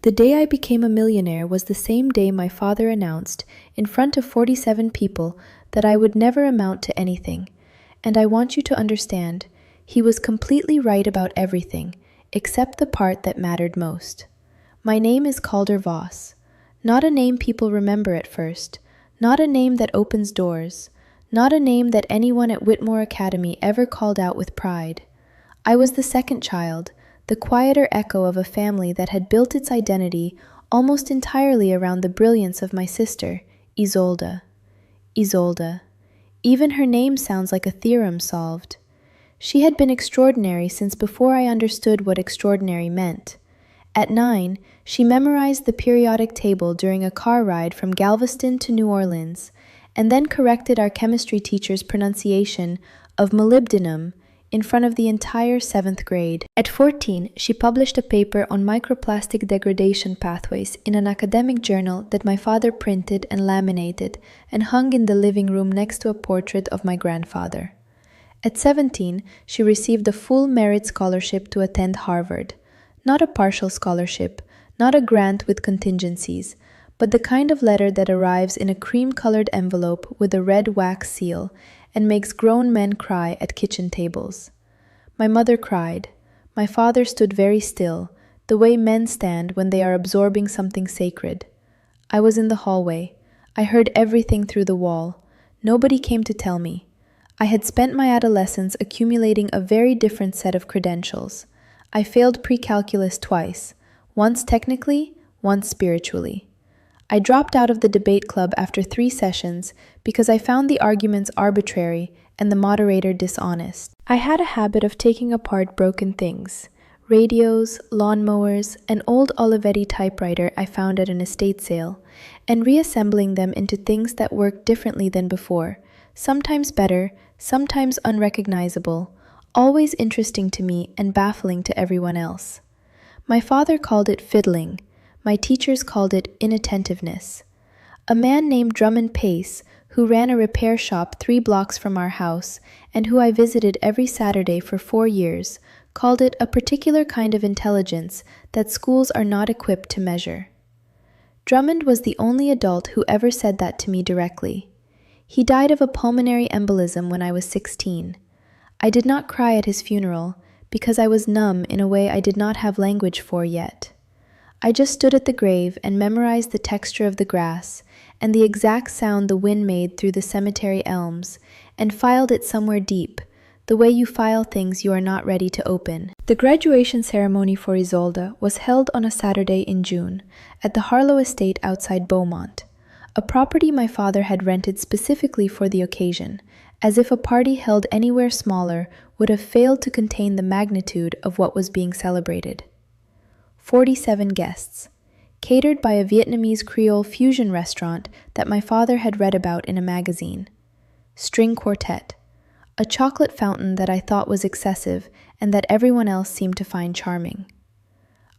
The day I became a millionaire was the same day my father announced, in front of 47 people, that I would never amount to anything. And I want you to understand, he was completely right about everything, except the part that mattered most. My name is Calder Voss. Not a name people remember at first, not a name that opens doors, not a name that anyone at Whitmore Academy ever called out with pride. I was the second child, the quieter echo of a family that had built its identity almost entirely around the brilliance of my sister, Isolde. Isolde. Even her name sounds like a theorem solved. She had been extraordinary since before I understood what extraordinary meant. At 9, she memorized the periodic table during a car ride from Galveston to New Orleans, and then corrected our chemistry teacher's pronunciation of molybdenum in front of the entire 7th grade. At 14, she published a paper on microplastic degradation pathways in an academic journal that my father printed and laminated and hung in the living room next to a portrait of my grandfather. At 17, she received a full merit scholarship to attend Harvard. Not a partial scholarship, not a grant with contingencies, but the kind of letter that arrives in a cream-colored envelope with a red wax seal and makes grown men cry at kitchen tables. My mother cried. My father stood very still, the way men stand when they are absorbing something sacred. I was in the hallway. I heard everything through the wall. Nobody came to tell me. I had spent my adolescence accumulating a very different set of credentials. I failed pre-calculus twice, once technically, once spiritually. I dropped out of the debate club after 3 sessions because I found the arguments arbitrary and the moderator dishonest. I had a habit of taking apart broken things, radios, lawnmowers, an old Olivetti typewriter I found at an estate sale, and reassembling them into things that worked differently than before, sometimes better, sometimes unrecognizable, always interesting to me and baffling to everyone else. My father called it fiddling. My teachers called it inattentiveness. A man named Drummond Pace, who ran a repair shop 3 blocks from our house and who I visited every Saturday for 4 years, called it a particular kind of intelligence that schools are not equipped to measure. Drummond was the only adult who ever said that to me directly. He died of a pulmonary embolism when I was 16. I did not cry at his funeral because I was numb in a way I did not have language for yet. I just stood at the grave and memorized the texture of the grass and the exact sound the wind made through the cemetery elms, and filed it somewhere deep, the way you file things you are not ready to open. The graduation ceremony for Isolde was held on a Saturday in June at the Harlow Estate outside Beaumont, a property my father had rented specifically for the occasion, as if a party held anywhere smaller would have failed to contain the magnitude of what was being celebrated. 47 guests, catered by a Vietnamese Creole fusion restaurant that my father had read about in a magazine. String quartet, a chocolate fountain that I thought was excessive and that everyone else seemed to find charming.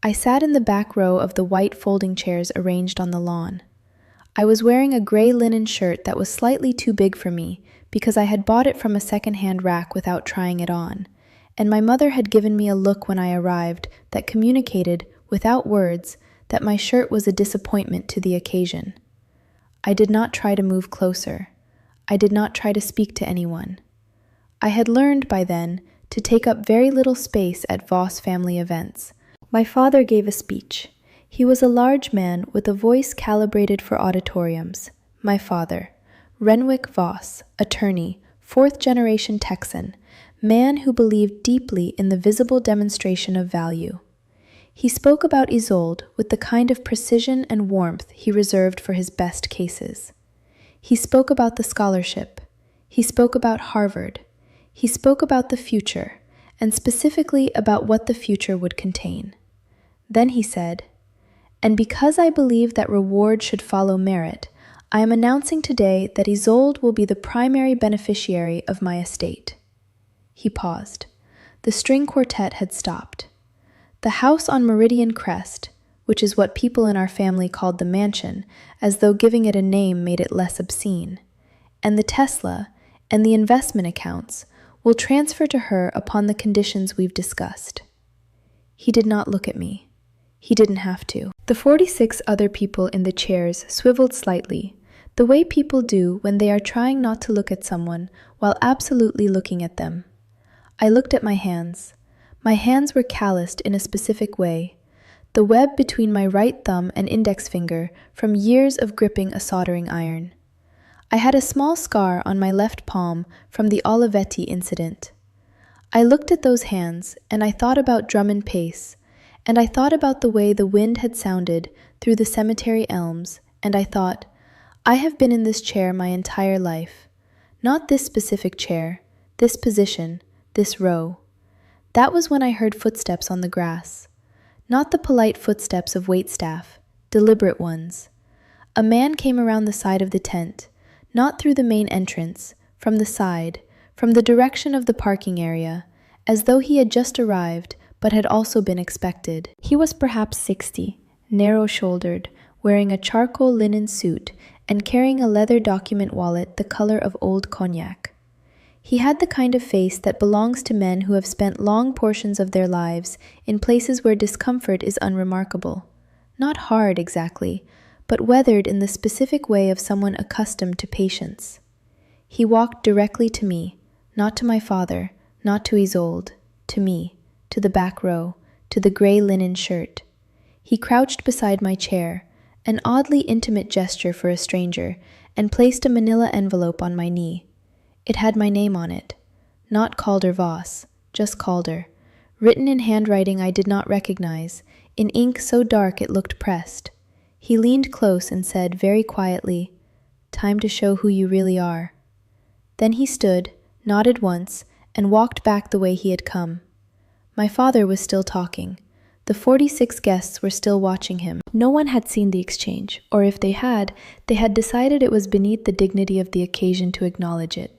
I sat in the back row of the white folding chairs arranged on the lawn. I was wearing a gray linen shirt that was slightly too big for me because I had bought it from a second-hand rack without trying it on, and my mother had given me a look when I arrived that communicated, without words, that my shirt was a disappointment to the occasion. I did not try to move closer. I did not try to speak to anyone. I had learned by then to take up very little space at Voss family events. My father gave a speech. He was a large man with a voice calibrated for auditoriums. My father, Renwick Voss, attorney, 4th-generation Texan, man who believed deeply in the visible demonstration of value. He spoke about Isolde with the kind of precision and warmth he reserved for his best cases. He spoke about the scholarship. He spoke about Harvard. He spoke about the future, and specifically about what the future would contain. Then he said, "And because I believe that reward should follow merit, I am announcing today that Isolde will be the primary beneficiary of my estate." He paused. The string quartet had stopped. The house on Meridian Crest, which is what people in our family called the mansion, as though giving it a name made it less obscene, and the Tesla, and the investment accounts, will transfer to her upon the conditions we've discussed. He did not look at me. He didn't have to. The 46 other people in the chairs swiveled slightly, the way people do when they are trying not to look at someone while absolutely looking at them. I looked at my hands. My hands were calloused in a specific way, the web between my right thumb and index finger from years of gripping a soldering iron. I had a small scar on my left palm from the Olivetti incident. I looked at those hands, and I thought about Drummond Pace, and I thought about the way the wind had sounded through the cemetery elms, and I thought, I have been in this chair my entire life. Not this specific chair, this position, this row. That was when I heard footsteps on the grass. Not the polite footsteps of waitstaff, deliberate ones. A man came around the side of the tent, not through the main entrance, from the side, from the direction of the parking area, as though he had just arrived but had also been expected. He was perhaps 60, narrow-shouldered, wearing a charcoal linen suit and carrying a leather document wallet the color of old cognac. He had the kind of face that belongs to men who have spent long portions of their lives in places where discomfort is unremarkable. Not hard, exactly, but weathered in the specific way of someone accustomed to patience. He walked directly to me, not to my father, not to Isolde, to me, to the back row, to the gray linen shirt. He crouched beside my chair, an oddly intimate gesture for a stranger, and placed a manila envelope on my knee. It had my name on it. Not Calder Voss, just Calder, written in handwriting I did not recognize, in ink so dark it looked pressed. He leaned close and said very quietly, "Time to show who you really are." Then he stood, nodded once, and walked back the way he had come. My father was still talking. The 46 guests were still watching him. No one had seen the exchange, or if they had decided it was beneath the dignity of the occasion to acknowledge it.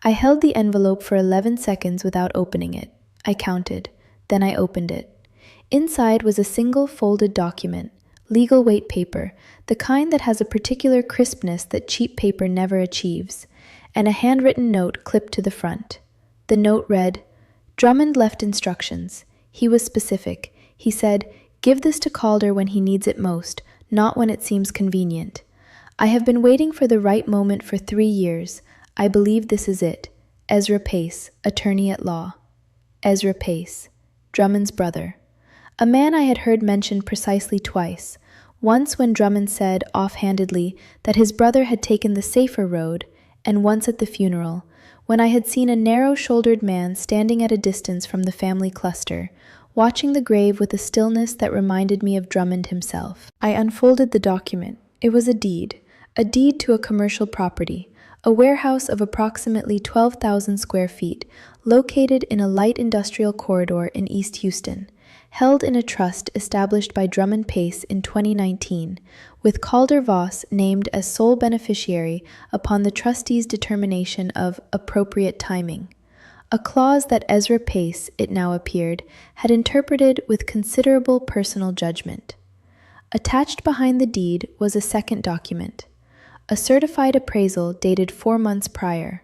I held the envelope for 11 seconds without opening it. I counted. Then I opened it. Inside was a single folded document, legal weight paper, the kind that has a particular crispness that cheap paper never achieves, and a handwritten note clipped to the front. The note read, "Drummond left instructions. He was specific. He said, 'Give this to Calder when he needs it most, not when it seems convenient.' I have been waiting for the right moment for 3 years. I believe this is it. Ezra Pace, attorney at law." Ezra Pace, Drummond's brother. A man I had heard mentioned precisely twice. Once when Drummond said, offhandedly, that his brother had taken the safer road, and once at the funeral, when I had seen a narrow-shouldered man standing at a distance from the family cluster, watching the grave with a stillness that reminded me of Drummond himself. I unfolded the document. It was a deed to a commercial property, a warehouse of approximately 12,000 square feet, located in a light industrial corridor in East Houston, held in a trust established by Drummond Pace in 2019, with Calder Voss named as sole beneficiary upon the trustee's determination of appropriate timing, a clause that Ezra Pace, it now appeared, had interpreted with considerable personal judgment. Attached behind the deed was a second document, a certified appraisal dated 4 months prior.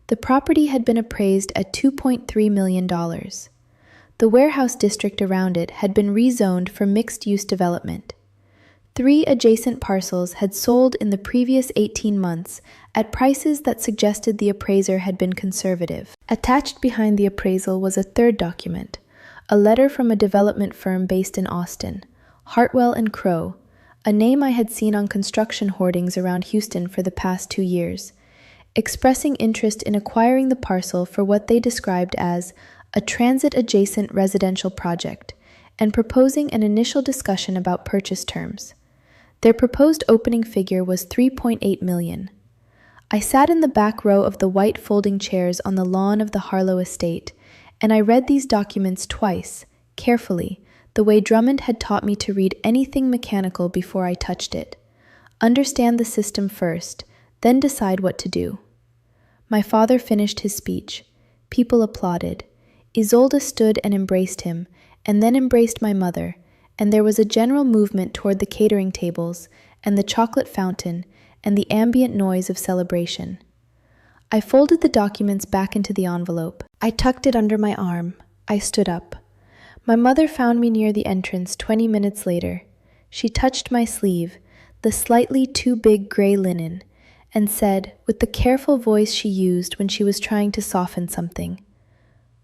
The property had been appraised at $2.3 million. The warehouse district around it had been rezoned for mixed-use development. 3 adjacent parcels had sold in the previous 18 months at prices that suggested the appraiser had been conservative. Attached behind the appraisal was a third document, a letter from a development firm based in Austin, Hartwell & Crow, a name I had seen on construction hoardings around Houston for the past 2 years, expressing interest in acquiring the parcel for what they described as a transit-adjacent residential project, and proposing an initial discussion about purchase terms. Their proposed opening figure was $3.8 million. I sat in the back row of the white folding chairs on the lawn of the Harlow estate, and I read these documents twice, carefully, the way Drummond had taught me to read anything mechanical before I touched it. Understand the system first, then decide what to do. My father finished his speech. People applauded. Isolde stood and embraced him, and then embraced my mother, and there was a general movement toward the catering tables, and the chocolate fountain, and the ambient noise of celebration. I folded the documents back into the envelope. I tucked it under my arm. I stood up. My mother found me near the entrance 20 minutes later. She touched my sleeve, the slightly too big gray linen, and said, with the careful voice she used when she was trying to soften something,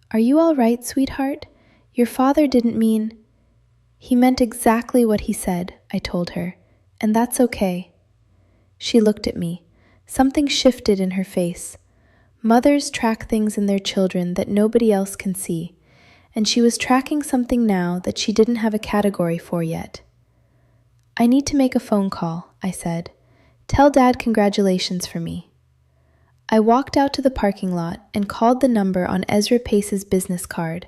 "Are you all right, sweetheart? Your father didn't mean—" "He meant exactly what he said," I told her, "and that's okay." She looked at me. Something shifted in her face. Mothers track things in their children that nobody else can see, and she was tracking something now that she didn't have a category for yet. "I need to make a phone call," I said. "Tell Dad congratulations for me." I walked out to the parking lot and called the number on Ezra Pace's business card,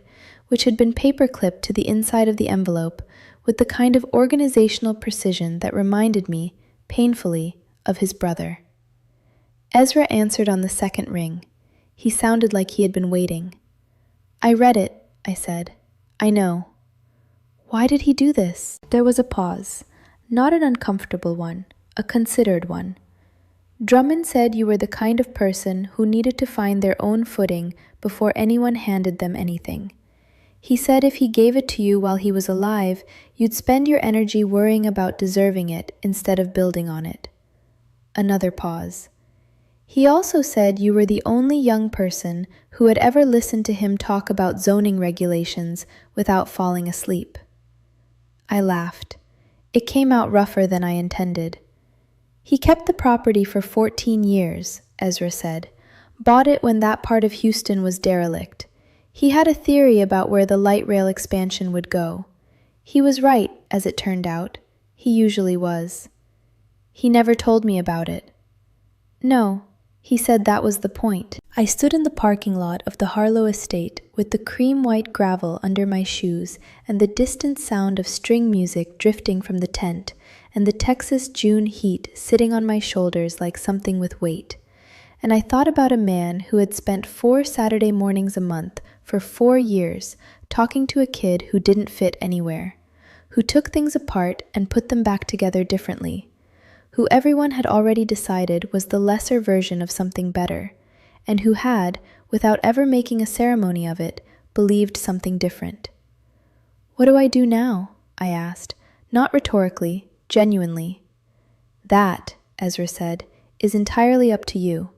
which had been paper-clipped to the inside of the envelope with the kind of organizational precision that reminded me, painfully, of his brother. Ezra answered on the second ring. He sounded like he had been waiting. "I read it," I said. "I know." "Why did he do this?" There was a pause. Not an uncomfortable one, a considered one. "Drummond said you were the kind of person who needed to find their own footing before anyone handed them anything. He said if he gave it to you while he was alive, you'd spend your energy worrying about deserving it instead of building on it." Another pause. "He also said you were the only young person who had ever listened to him talk about zoning regulations without falling asleep." I laughed. It came out rougher than I intended. "He kept the property for 14 years, Ezra said. Bought it when that part of Houston was derelict. He had a theory about where the light rail expansion would go. He was right, as it turned out. He usually was. He never told me about it." "No, he said that was the point." I stood in the parking lot of the Harlow estate with the cream-white gravel under my shoes and the distant sound of string music drifting from the tent and the Texas June heat sitting on my shoulders like something with weight. And I thought about a man who had spent 4 Saturday mornings a month for 4 years talking to a kid who didn't fit anywhere, who took things apart and put them back together differently, who everyone had already decided was the lesser version of something better, and who had, without ever making a ceremony of it, believed something different. "What do I do now?" I asked, not rhetorically, genuinely. "That," Ezra said, "is entirely up to you.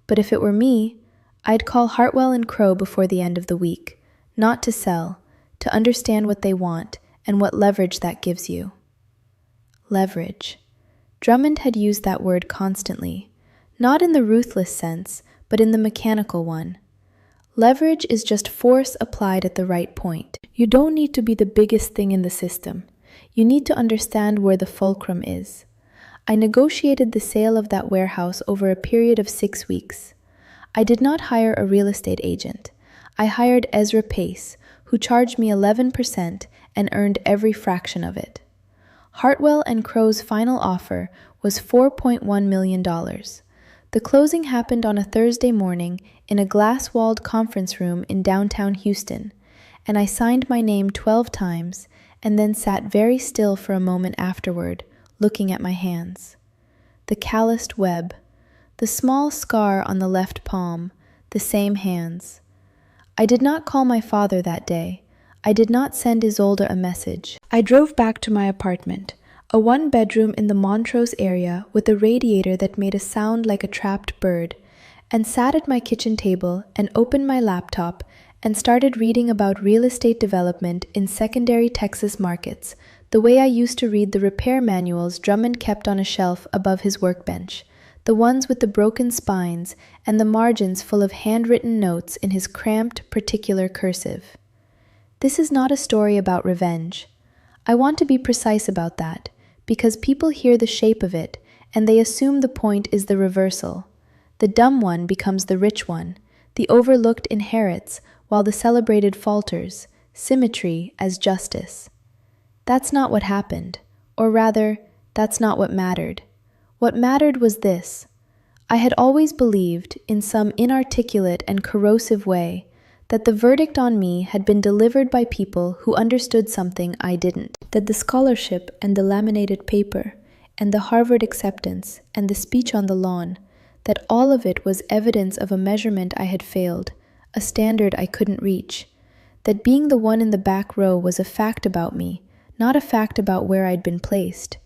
But if it were me, I'd call Hartwell and Crow before the end of the week, not to sell, to understand what they want and what leverage that gives you." Leverage. Drummond had used that word constantly, not in the ruthless sense, but in the mechanical one. Leverage is just force applied at the right point. You don't need to be the biggest thing in the system. You need to understand where the fulcrum is. I negotiated the sale of that warehouse over a period of 6 weeks. I did not hire a real estate agent. I hired Ezra Pace, who charged me 11% and earned every fraction of it. Hartwell and Crow's final offer was $4.1 million. The closing happened on a Thursday morning in a glass-walled conference room in downtown Houston, and I signed my name 12 times and then sat very still for a moment afterward, looking at my hands. The calloused web, the small scar on the left palm, the same hands. I did not call my father that day. I did not send Isolde a message. I drove back to my apartment, a 1-bedroom in the Montrose area with a radiator that made a sound like a trapped bird, and sat at my kitchen table and opened my laptop and started reading about real estate development in secondary Texas markets, the way I used to read the repair manuals Drummond kept on a shelf above his workbench, the ones with the broken spines and the margins full of handwritten notes in his cramped, particular cursive. This is not a story about revenge. I want to be precise about that, because people hear the shape of it, and they assume the point is the reversal. The dumb one becomes the rich one, the overlooked inherits, while the celebrated falters, symmetry as justice. That's not what happened, or rather, that's not what mattered. What mattered was this. I had always believed, in some inarticulate and corrosive way, that the verdict on me had been delivered by people who understood something I didn't, that the scholarship and the laminated paper, and the Harvard acceptance, and the speech on the lawn, that all of it was evidence of a measurement I had failed, a standard I couldn't reach, that being the one in the back row was a fact about me, not a fact about where I'd been placed.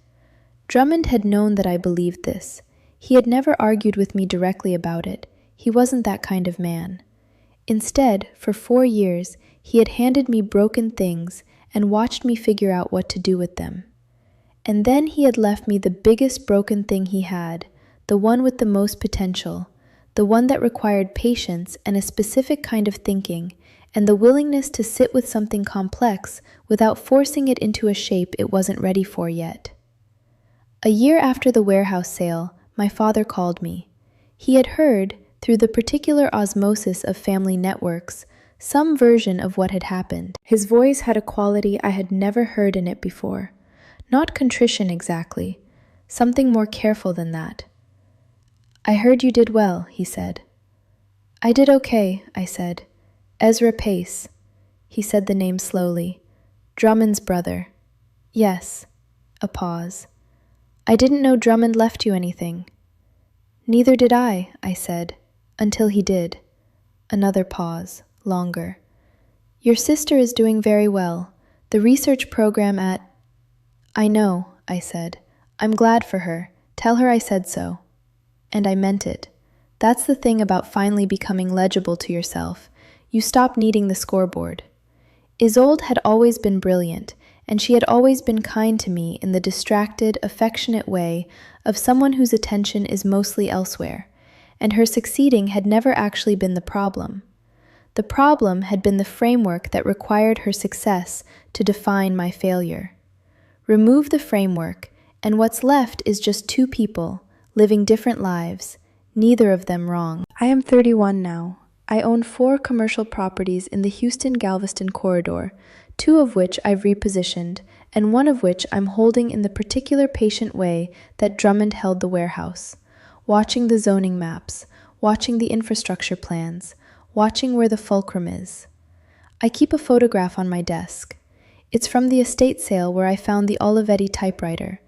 Drummond had known that I believed this. He had never argued with me directly about it. He wasn't that kind of man. Instead, for 4 years, he had handed me broken things and watched me figure out what to do with them. And then he had left me the biggest broken thing he had, the one with the most potential, the one that required patience and a specific kind of thinking, and the willingness to sit with something complex without forcing it into a shape it wasn't ready for yet. A year after the warehouse sale, my father called me. He had heard, through the particular osmosis of family networks, some version of what had happened. His voice had a quality I had never heard in it before. Not contrition exactly, something more careful than that. "I heard you did well," he said. "I did okay," I said. "Ezra Pace." He said the name slowly. "Drummond's brother." "Yes." A pause. "I didn't know Drummond left you anything." "Neither did I," said, "until he did." Another pause, longer. "Your sister is doing very well. The research program at—" "I know," I said. "I'm glad for her. Tell her I said so." And I meant it. That's the thing about finally becoming legible to yourself. You stop needing the scoreboard. Isolde had always been brilliant, and she had always been kind to me in the distracted, affectionate way of someone whose attention is mostly elsewhere, and her succeeding had never actually been the problem. The problem had been the framework that required her success to define my failure. Remove the framework, and what's left is just two people, living different lives, neither of them wrong. I am 31 now. I own 4 commercial properties in the Houston-Galveston corridor, 2 of which I've repositioned, and 1 of which I'm holding in the particular patient way that Drummond held the warehouse, watching the zoning maps, watching the infrastructure plans, watching where the fulcrum is. I keep a photograph on my desk. It's from the estate sale where I found the Olivetti typewriter.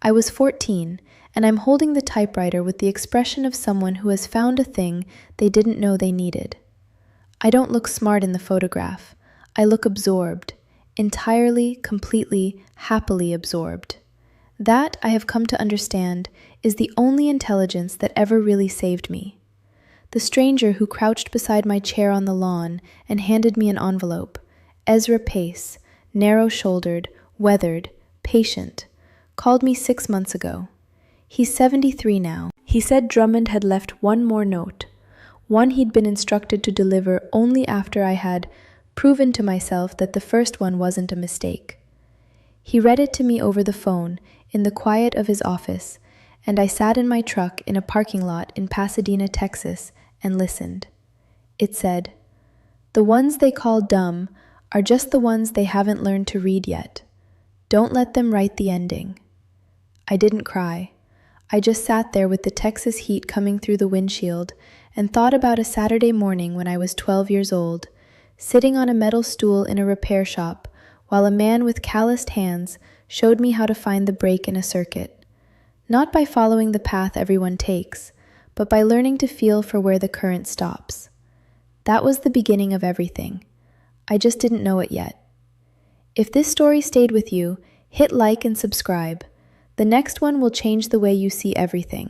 I was 14, and I'm holding the typewriter with the expression of someone who has found a thing they didn't know they needed. I don't look smart in the photograph. I look absorbed, entirely, completely, happily absorbed. That, I have come to understand, is the only intelligence that ever really saved me. The stranger who crouched beside my chair on the lawn and handed me an envelope, Ezra Pace, narrow-shouldered, weathered, patient, called me 6 months ago. He's 73 now. He said Drummond had left one more note, one he'd been instructed to deliver only after I had proven to myself that the first one wasn't a mistake. He read it to me over the phone, in the quiet of his office, and I sat in my truck in a parking lot in Pasadena, Texas, and listened. It said, "The ones they call dumb are just the ones they haven't learned to read yet. Don't let them write the ending." I didn't cry. I just sat there with the Texas heat coming through the windshield and thought about a Saturday morning when I was 12 years old, sitting on a metal stool in a repair shop while a man with calloused hands showed me how to find the break in a circuit. Not by following the path everyone takes, but by learning to feel for where the current stops. That was the beginning of everything. I just didn't know it yet. If this story stayed with you, hit like and subscribe. The next one will change the way you see everything.